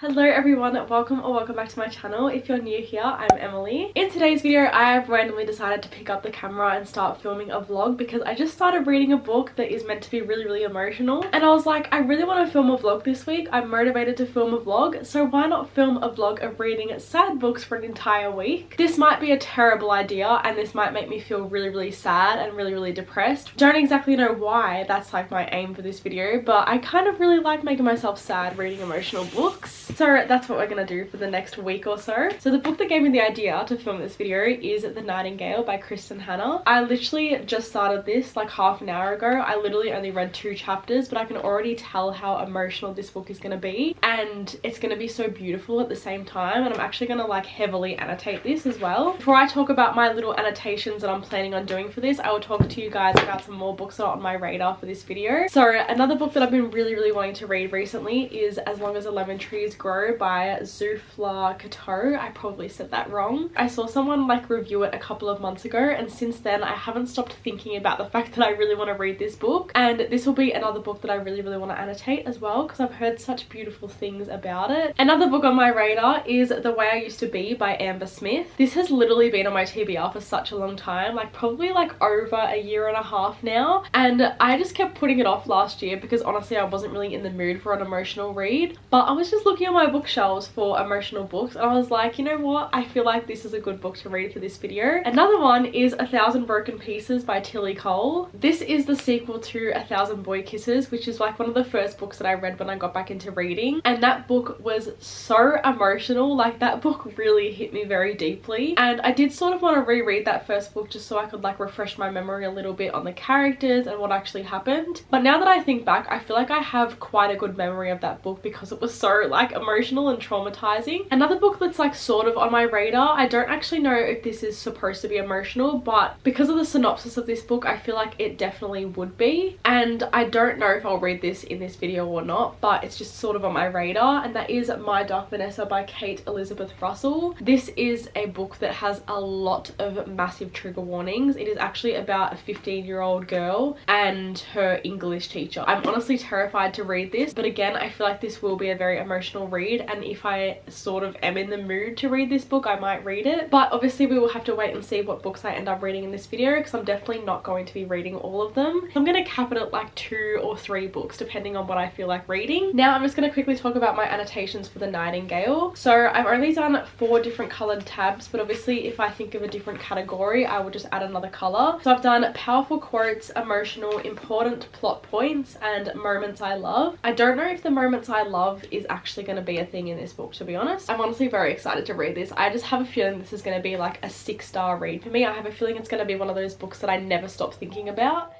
Hello everyone, welcome back to my channel. If you're new here, I'm Emily. In today's video, I have randomly decided to pick up the camera and start filming a vlog because I just started reading a book that is meant to be really emotional, and I was like, I really want to film a vlog this week. I'm motivated to film a vlog, so why not film a vlog of reading sad books for an entire week? This might be a terrible idea and this might make me feel really sad and really depressed. Don't exactly know why that's like my aim for this video, but I kind of really like making myself sad reading emotional books. So that's what we're gonna do for the next week or so. So the book that gave me the idea to film this video is The Nightingale by Kristin Hannah. I literally just started this like half an hour ago. I literally only read 2 chapters, but I can already tell how emotional this book is gonna be, and it's gonna be so beautiful at the same time, and I'm actually gonna like heavily annotate this as well. Before I talk about my little annotations that I'm planning on doing for this, I will talk to you guys about some more books that are on my radar for this video. So another book that I've been really wanting to read recently is As Long as the Lemon Trees Grow by Zufla Cato. I probably said that wrong. I saw someone like review it a couple of months ago, and since then I haven't stopped thinking about the fact that I really want to read this book, and this will be another book that I really want to annotate as well because I've heard such beautiful things about it. Another book on my radar is The Way I Used to Be by Amber Smith. This has literally been on my TBR for such a long time, like probably like over a year and a half now, and I just kept putting it off last year because honestly I wasn't really in the mood for an emotional read, but I was just looking at my bookshelves for emotional books and I was like, you know what, I feel like this is a good book to read for this video. Another one is A Thousand Broken Pieces by Tilly Cole. This is the sequel to A Thousand Boy Kisses, which is like one of the first books that I read when I got back into reading, and that book was so emotional. Like that book really hit me very deeply, and I did sort of want to reread that first book just so I could like refresh my memory a little bit on the characters and what actually happened. But now that I think back, I feel like I have quite a good memory of that book because it was so like emotional and traumatizing. Another book that's like sort of on my radar, I don't actually know if this is supposed to be emotional, but because of the synopsis of this book I feel like it definitely would be, and I don't know if I'll read this in this video or not, but it's just sort of on my radar, and that is My Dark Vanessa by Kate Elizabeth Russell. This is a book that has a lot of massive trigger warnings. It is actually about a 15-year-old girl and her English teacher. I'm honestly terrified to read this, but again I feel like this will be a very emotional read, and if I sort of am in the mood to read this book I might read it, but obviously we will have to wait and see what books I end up reading in this video because I'm definitely not going to be reading all of them. I'm gonna cap it at like 2 or 3 books depending on what I feel like reading. Now I'm just gonna quickly talk about my annotations for The Nightingale. So I've only done 4 different colored tabs, but obviously if I think of a different category I will just add another color. So I've done powerful quotes, emotional, important plot points, and moments I love. I don't know if the moments I love is actually going to be a thing in this book, to be honest. I'm honestly very excited to read this. I just have a feeling this is going to be like a 6-star read for me. I have a feeling it's going to be one of those books that I never stop thinking about.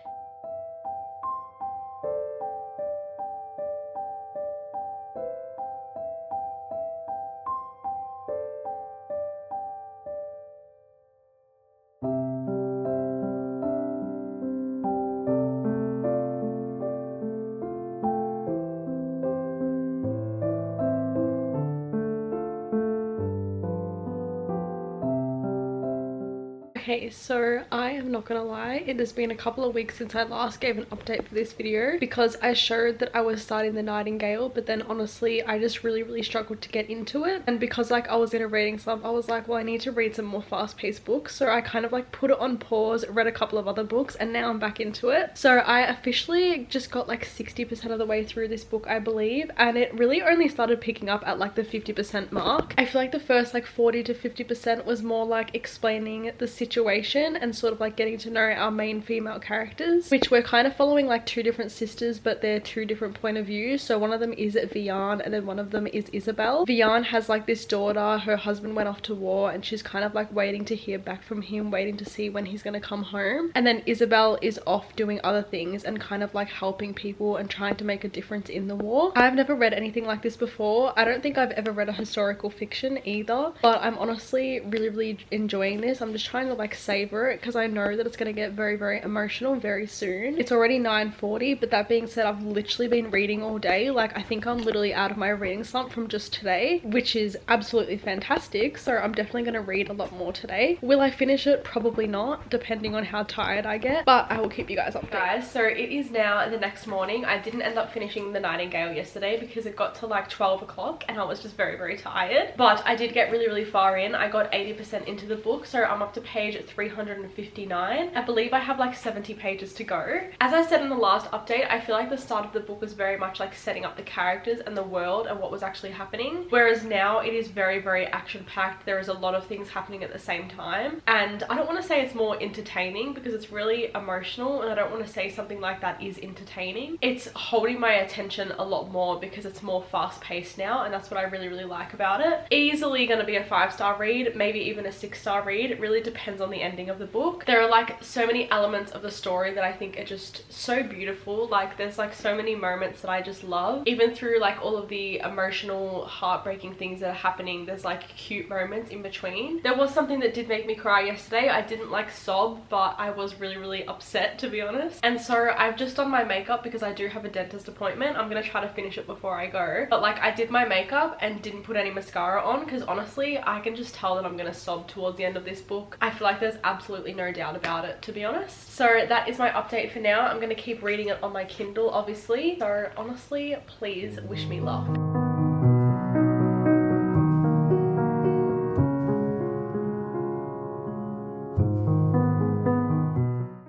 Okay, so I am not gonna lie, it has been a couple of weeks since I last gave an update for this video because I showed that I was starting The Nightingale, but then honestly I just really struggled to get into it, and because like I was in a reading slump I was like, well I need to read some more fast-paced books, so I kind of like put it on pause, read a couple of other books, and now I'm back into it. So I officially just got like 60% of the way through this book I believe, and it really only started picking up at like the 50% mark. I feel like the first like 40 to 50% was more like explaining the situation and sort of like getting to know our main female characters, which we're kind of following like 2 different sisters, but they're 2 different point of views. So one of them is Vian and then one of them is Isabel. Vian has like this daughter, her husband went off to war and she's kind of like waiting to hear back from him, waiting to see when he's gonna come home, and then Isabel is off doing other things and kind of like helping people and trying to make a difference in the war. I've never read anything like this before. I don't think I've ever read a historical fiction either, but I'm honestly really enjoying this. I'm just trying to like like savor it because I know that it's going to get very, very emotional very soon. It's already 9:40, but that being said, I've literally been reading all day. Like, I think I'm literally out of my reading slump from just today, which is absolutely fantastic. So I'm definitely going to read a lot more today. Will I finish it? Probably not, depending on how tired I get, but I will keep you guys updated. Guys, so it is now the next morning. I didn't end up finishing The Nightingale yesterday because it got to like 12 o'clock and I was just very, very tired, but I did get really, really far in. I got 80% into the book, so I'm up to page 359. I believe I have like 70 pages to go. As I said in the last update, I feel like the start of the book was very much like setting up the characters and the world and what was actually happening, whereas now it is very, very action-packed. There is a lot of things happening at the same time, and I don't want to say it's more entertaining because it's really emotional, and I don't want to say something like that is entertaining. It's holding my attention a lot more because it's more fast-paced now, and that's what I really, really like about it. Easily going to be a 5-star read, maybe even a 6-star read. It really depends on the ending of the book. There are like so many elements of the story that I think are just so beautiful. Like, there's like so many moments that I just love. Even through like all of the emotional, heartbreaking things that are happening, there's like cute moments in between. There was something that did make me cry yesterday. I didn't like sob, but I was really, really upset, to be honest. And so I've just done my makeup because I do have a dentist appointment. I'm gonna try to finish it before I go, but like I did my makeup and didn't put any mascara on because honestly I can just tell that I'm gonna sob towards the end of this book. I feel like there's absolutely no doubt about it, to be honest. So that is my update for now. I'm gonna keep reading it on my Kindle, obviously. So honestly, please wish me luck.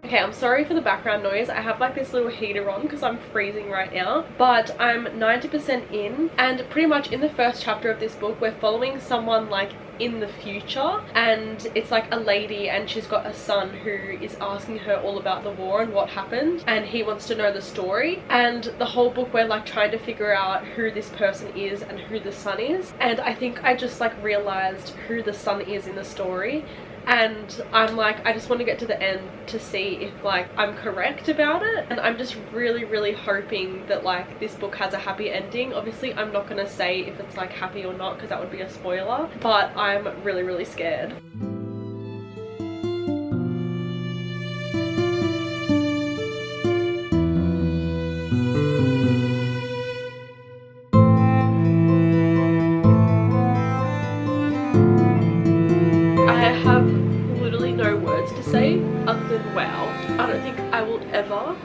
Okay, I'm sorry for the background noise. I have like this little heater on because I'm freezing right now, but I'm 90% in, and pretty much in the first chapter of this book we're following someone like in the future, and it's like a lady and she's got a son who is asking her all about the war and what happened, and he wants to know the story. And the whole book we're like trying to figure out who this person is and who the son is, and I think I just like realized who the son is in the story. And I'm like, I just want to get to the end to see if like I'm correct about it, and I'm just really, really hoping that like this book has a happy ending. Obviously I'm not gonna say if it's like happy or not because that would be a spoiler, but I'm really, really scared. Other than wow. I don't think I will ever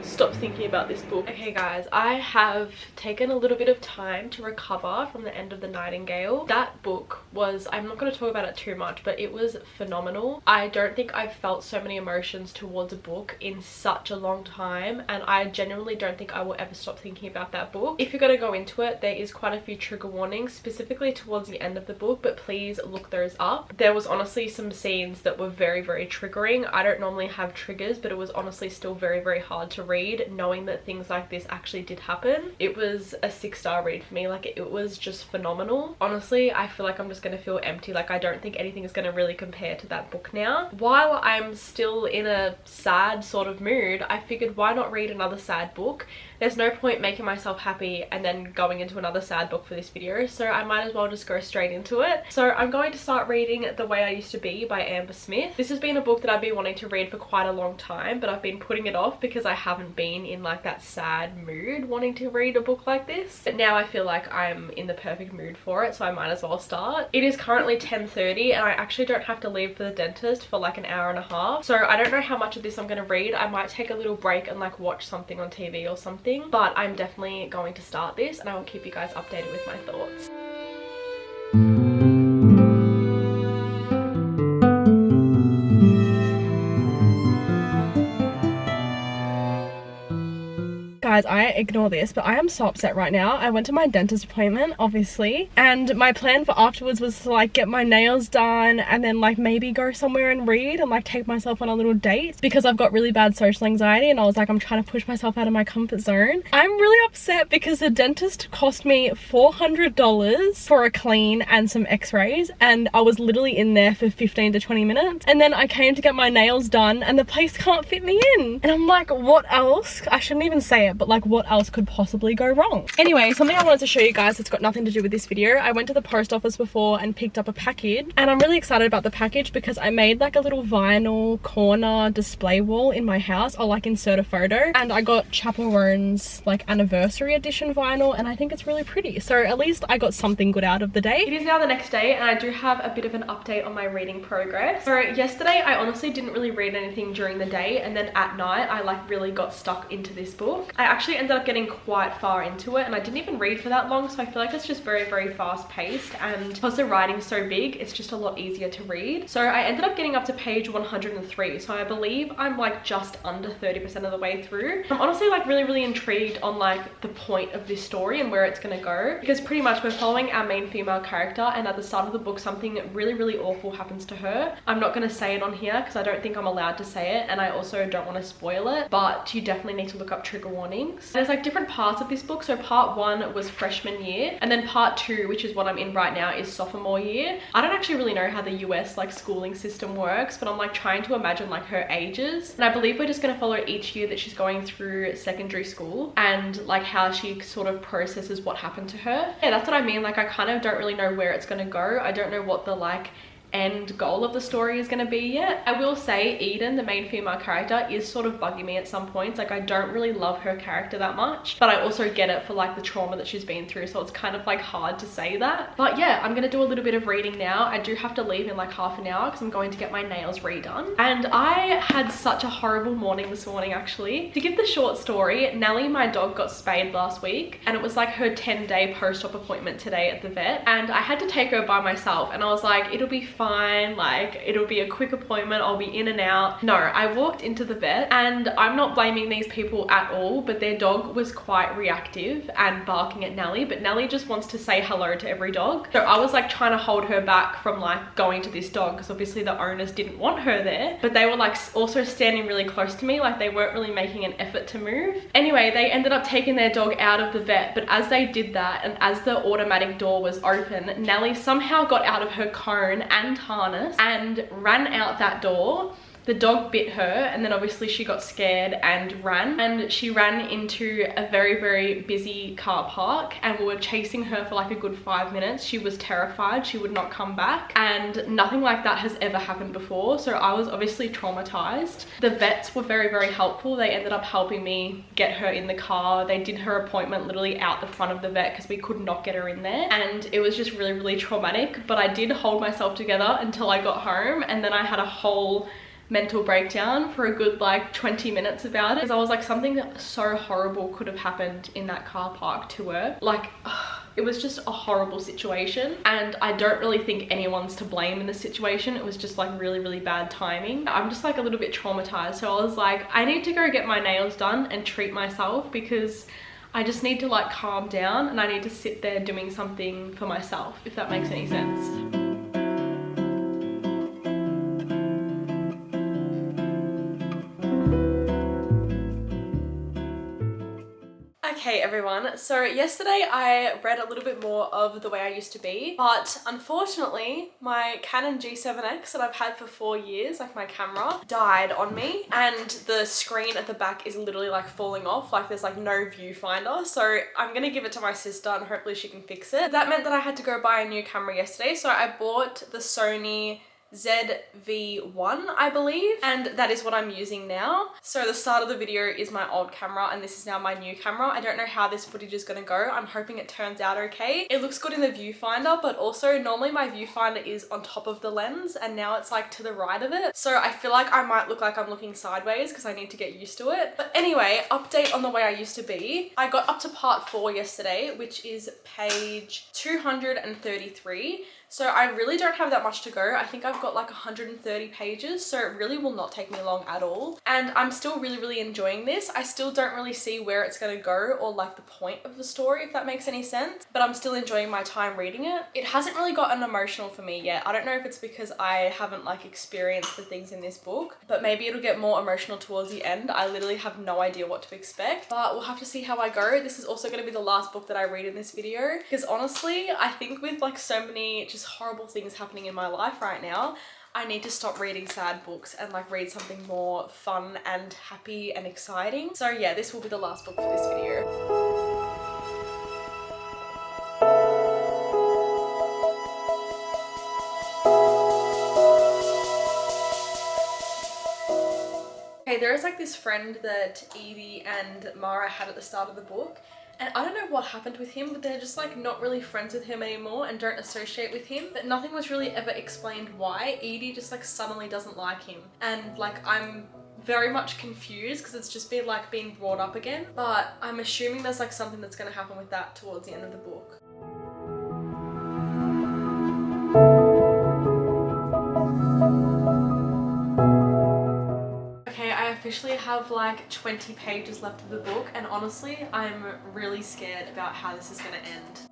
stop thinking about this book. Okay guys, I have taken a little bit of time to recover from the end of The Nightingale. That book was, I'm not going to talk about it too much, but it was phenomenal. I don't think I've felt so many emotions towards a book in such a long time, and I genuinely don't think I will ever stop thinking about that book. If you're going to go into it, there is quite a few trigger warnings specifically towards the end of the book, but please look those up. There was honestly some scenes that were very, very triggering. I don't normally have triggers, but it was honestly still very, very hard to read knowing that things like this actually did happen. It was a 6-star read for me. Like, it was just phenomenal. Honestly, I feel like I'm just gonna feel empty. Like, I don't think anything is gonna really compare to that book now. While I'm still in a sad sort of mood, I figured why not read another sad book? There's no point making myself happy and then going into another sad book for this video, so I might as well just go straight into it. So I'm going to start reading The Way I Used to Be by Amber Smith. This has been a book that I've been wanting to read for quite a long time, but I've been putting it off because I haven't been in like that sad mood wanting to read a book like this. But now I feel like I'm in the perfect mood for it, so I might as well start. It is currently 10:30 and I actually don't have to leave for the dentist for like an hour and a half, so I don't know how much of this I'm going to read. I might take a little break and like watch something on TV or something, but I'm definitely going to start this and I will keep you guys updated with my thoughts. Guys, I ignore this, but I am so upset right now. I went to my dentist appointment, obviously, and my plan for afterwards was to like get my nails done and then like maybe go somewhere and read and like take myself on a little date because I've got really bad social anxiety, and I was like, I'm trying to push myself out of my comfort zone. I'm really upset because the dentist cost me $400 for a clean and some x-rays, and I was literally in there for 15 to 20 minutes, and then I came to get my nails done and the place can't fit me in, and I'm like, what else? I shouldn't even say it, but like what else could possibly go wrong? Anyway, something I wanted to show you guys that's got nothing to do with this video. I went to the post office before and picked up a package, and I'm really excited about the package because I made like a little vinyl corner display wall in my house. I'll like insert a photo, and I got Chappell Roan's like anniversary edition vinyl, and I think it's really pretty. So at least I got something good out of the day. It is now the next day, and I do have a bit of an update on my reading progress. So yesterday I honestly didn't really read anything during the day, and then at night I like really got stuck into this book. I actually ended up getting quite far into it, and I didn't even read for that long, so I feel like it's just very fast paced, and because the writing's so big it's just a lot easier to read. So I ended up getting up to page 103, so I believe I'm like just under 30% of the way through. I'm honestly like really intrigued on like the point of this story and where it's gonna go, because pretty much we're following our main female character, and at the start of the book something really awful happens to her. I'm not going to say it on here because I don't think I'm allowed to say it, and I also don't want to spoil it, but you definitely need to look up trigger warnings. There's like different parts of this book. So part 1 was freshman year, and then part 2, which is what I'm in right now, is sophomore year. I don't actually really know how the US like schooling system works, but I'm like trying to imagine like her ages, and I believe we're just going to follow each year that she's going through secondary school and like how she sort of processes what happened to her. Yeah, that's what I mean. Like I kind of don't really know where it's going to go. I don't know what the like end goal of the story is going to be yet. I will say Eden, the main female character, is sort of bugging me at some points. Like I don't really love her character that much, but I also get it for like the trauma that she's been through, so it's kind of like hard to say that. But yeah, I'm gonna do a little bit of reading now. I do have to leave in like half an hour because I'm going to get my nails redone, and I had such a horrible morning this morning actually. To give the short story, Nellie, my dog, got spayed last week, and it was like her 10-day post-op appointment today at the vet, and I had to take her by myself, and I was like, it'll be fine, like it'll be a quick appointment, I'll be in and out. No, I walked into the vet, and I'm not blaming these people at all, but their dog was quite reactive and barking at Nellie, but Nellie just wants to say hello to every dog. So I was like trying to hold her back from like going to this dog because obviously the owners didn't want her there, but they were like also standing really close to me, like they weren't really making an effort to move. Anyway, they ended up taking their dog out of the vet, but as they did that and as the automatic door was open, Nellie somehow got out of her cone and harness and ran out that door. The dog bit her, and then obviously she got scared and ran, and she ran into a very busy car park, and we were chasing her for like a good 5 minutes. She was terrified, she would not come back, and nothing like that has ever happened before, so I was obviously traumatized. The vets were very helpful. They ended up helping me get her in the car. They did her appointment literally out the front of the vet because we could not get her in there, and it was just really traumatic, but I did hold myself together until I got home, and then I had a whole mental breakdown for a good like 20 minutes about it, because I was like, something so horrible could have happened in that car park to her. Like it was just a horrible situation, and I don't really think anyone's to blame in this situation. It was just like really bad timing. I'm just like a little bit traumatized, so I was like, I need to go get my nails done and treat myself, because I just need to like calm down, and I need to sit there doing something for myself, if that makes any sense. Okay everyone, so yesterday I read a little bit more of The Way I Used to Be, but unfortunately my Canon G7X that I've had for 4 years, like my camera, died on me, and the screen at the back is literally like falling off, like there's like no viewfinder, so I'm gonna give it to my sister and hopefully she can fix it. That meant that I had to go buy a new camera yesterday, so I bought the Sony ZV-1, I believe, and that is what I'm using now. So the start of the video is my old camera, and this is now my new camera. I don't know how this footage is gonna go. I'm hoping it turns out okay. It looks good in the viewfinder, but also normally my viewfinder is on top of the lens, and now it's like to the right of it. So I feel like I might look like I'm looking sideways because I need to get used to it. But anyway, update on The Way I Used to Be. I got up to part 4 yesterday, which is page 233. So I really don't have that much to go. I think I've got like 130 pages, so it really will not take me long at all. And I'm still really enjoying this. I still don't really see where it's gonna go or like the point of the story, if that makes any sense, but I'm still enjoying my time reading it. It hasn't really gotten emotional for me yet. I don't know if it's because I haven't like experienced the things in this book, but maybe it'll get more emotional towards the end. I literally have no idea what to expect, but we'll have to see how I go. This is also gonna be the last book that I read in this video, because honestly, I think with like so many just horrible things happening in my life right now, I need to stop reading sad books and like read something more fun and happy and exciting. So yeah, this will be the last book for this video. Okay, there is like this friend that Edie and Mara had at the start of the book, and I don't know what happened with him, but they're just like not really friends with him anymore and don't associate with him, but nothing was really ever explained why. Edie just like suddenly doesn't like him, and like I'm very much confused because it's just been like being brought up again, but I'm assuming there's like something that's going to happen with that towards the end of the book. I officially have like 20 pages left of the book, and honestly I'm really scared about how this is going to end.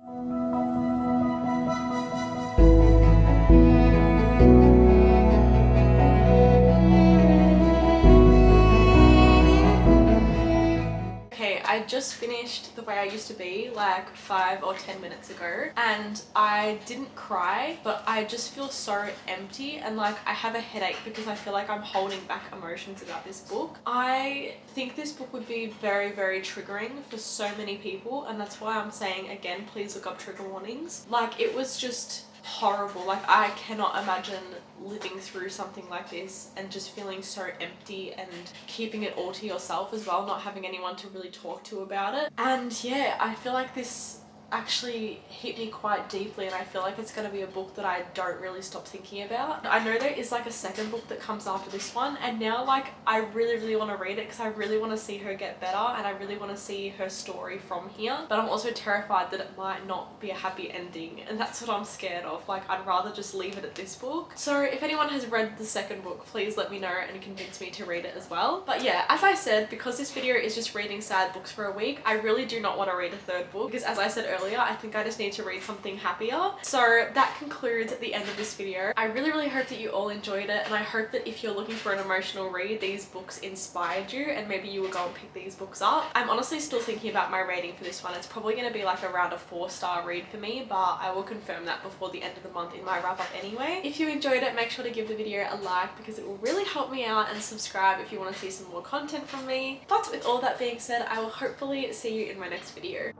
I just finished The Way I Used to Be like 5 or 10 minutes ago, and I didn't cry, but I just feel so empty and like I have a headache because I feel like I'm holding back emotions about this book. I think this book would be very, very triggering for so many people, and that's why I'm saying again, please look up trigger warnings. Like, it was just horrible. Like, I cannot imagine living through something like this and just feeling so empty and keeping it all to yourself as well, not having anyone to really talk to about it. And yeah, I feel like this actually hit me quite deeply, and I feel like it's going to be a book that I don't really stop thinking about. I know there is like a second book that comes after this one, and now like I really want to read it because I really want to see her get better and I really want to see her story from here, but I'm also terrified that it might not be a happy ending, and that's what I'm scared of. Like, I'd rather just leave it at this book. So if anyone has read the second book, please let me know and convince me to read it as well. But yeah, as I said, because this video is just reading sad books for a week, I really do not want to read a third book because, as I said earlier, I think I just need to read something happier. So that concludes the end of this video. I really hope that you all enjoyed it, and I hope that if you're looking for an emotional read, these books inspired you and maybe you will go and pick these books up. I'm honestly still thinking about my rating for this one. It's probably going to be like around a 4-star read for me, but I will confirm that before the end of the month in my wrap up anyway. If you enjoyed it, make sure to give the video a like because it will really help me out, and subscribe if you want to see some more content from me. But with all that being said, I will hopefully see you in my next video.